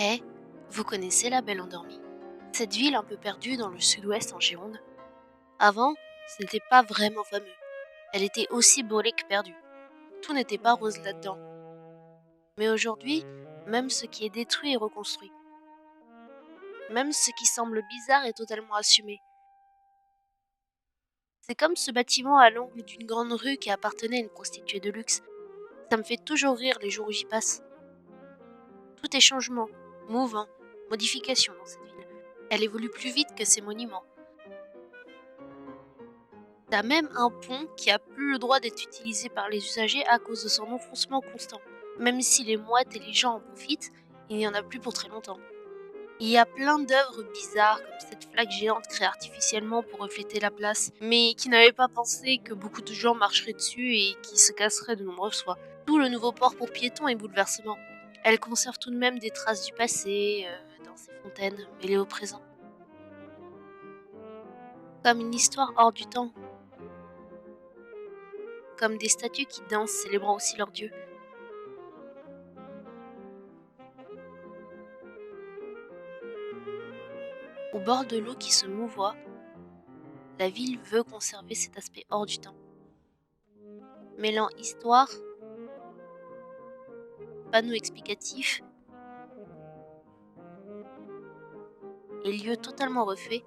Eh, vous connaissez la Belle Endormie? Cette ville un peu perdue dans le sud-ouest en Gironde? Avant, ce n'était pas vraiment fameux. Elle était aussi brûlée que perdue. Tout n'était pas rose là-dedans. Mais aujourd'hui, même ce qui est détruit est reconstruit. Même ce qui semble bizarre est totalement assumé. C'est comme ce bâtiment à l'angle d'une grande rue qui appartenait à une prostituée de luxe. Ça me fait toujours rire les jours où j'y passe. Tout est changement, mouvant, modification dans cette ville. Elle évolue plus vite que ses monuments. T'as même un pont qui a plus le droit d'être utilisé par les usagers à cause de son enfoncement constant. Même si les mouettes et les gens en profitent, il n'y en a plus pour très longtemps. Il y a plein d'œuvres bizarres comme cette flaque géante créée artificiellement pour refléter la place, mais qui n'avaient pas pensé que beaucoup de gens marcheraient dessus et qui se casseraient de nombreuses fois. Tout le nouveau port pour piétons est bouleversement. Elle conserve tout de même des traces du passé, dans ses fontaines, mêlées au présent. Comme une histoire hors du temps, comme des statues qui dansent célébrant aussi leur dieu. Au bord de l'eau qui se mouvoie, la ville veut conserver cet aspect hors du temps, mêlant histoire, panneaux explicatifs et lieux totalement refaits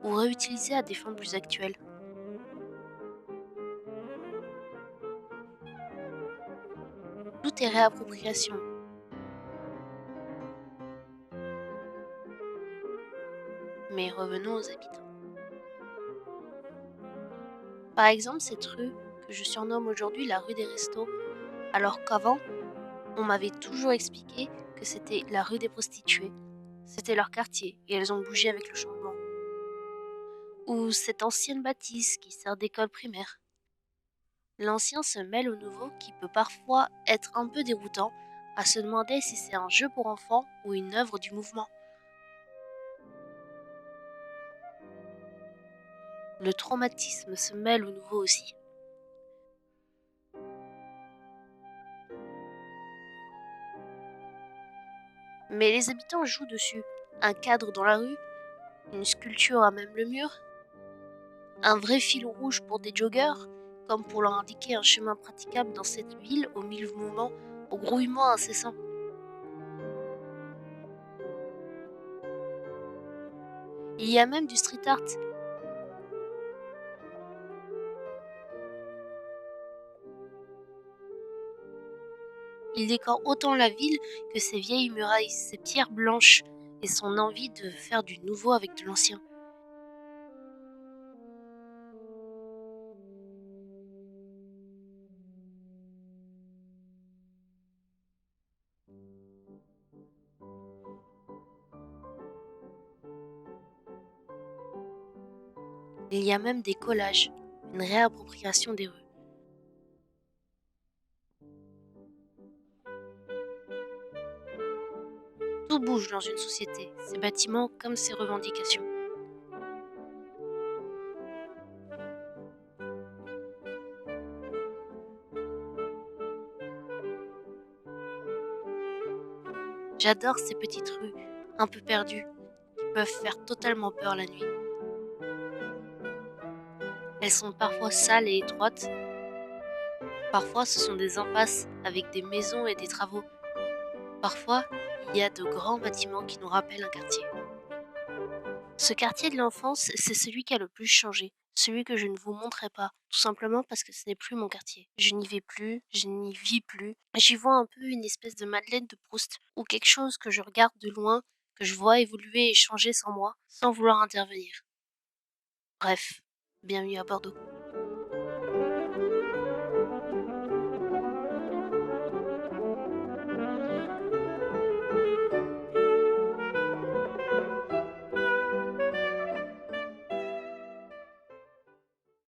ou réutilisés à des fins plus actuelles. Tout est réappropriation, mais revenons aux habitants. Par exemple, cette rue que je surnomme aujourd'hui la rue des Restos, alors qu'avant, on m'avait toujours expliqué que c'était la rue des prostituées. C'était leur quartier et elles ont bougé avec le changement. Ou cette ancienne bâtisse qui sert d'école primaire. L'ancien se mêle au nouveau qui peut parfois être un peu déroutant, à se demander si c'est un jeu pour enfants ou une œuvre du mouvement. Le traumatisme se mêle au nouveau aussi. Mais les habitants jouent dessus. Un cadre dans la rue, une sculpture à même le mur, un vrai fil rouge pour des joggeurs, comme pour leur indiquer un chemin praticable dans cette ville aux mille mouvements, au grouillement incessant. Il y a même du street art. Il décore autant la ville que ses vieilles murailles, ses pierres blanches et son envie de faire du nouveau avec de l'ancien. Il y a même des collages, une réappropriation des rues. Tout bouge dans une société, ses bâtiments comme ses revendications. J'adore ces petites rues, un peu perdues, qui peuvent faire totalement peur la nuit. Elles sont parfois sales et étroites, parfois ce sont des impasses avec des maisons et des travaux. Parfois, il y a de grands bâtiments qui nous rappellent un quartier. Ce quartier de l'enfance, c'est celui qui a le plus changé, celui que je ne vous montrerai pas, tout simplement parce que ce n'est plus mon quartier. Je n'y vais plus, je n'y vis plus. J'y vois un peu une espèce de Madeleine de Proust, ou quelque chose que je regarde de loin, que je vois évoluer et changer sans moi, sans vouloir intervenir. Bref, bienvenue à Bordeaux.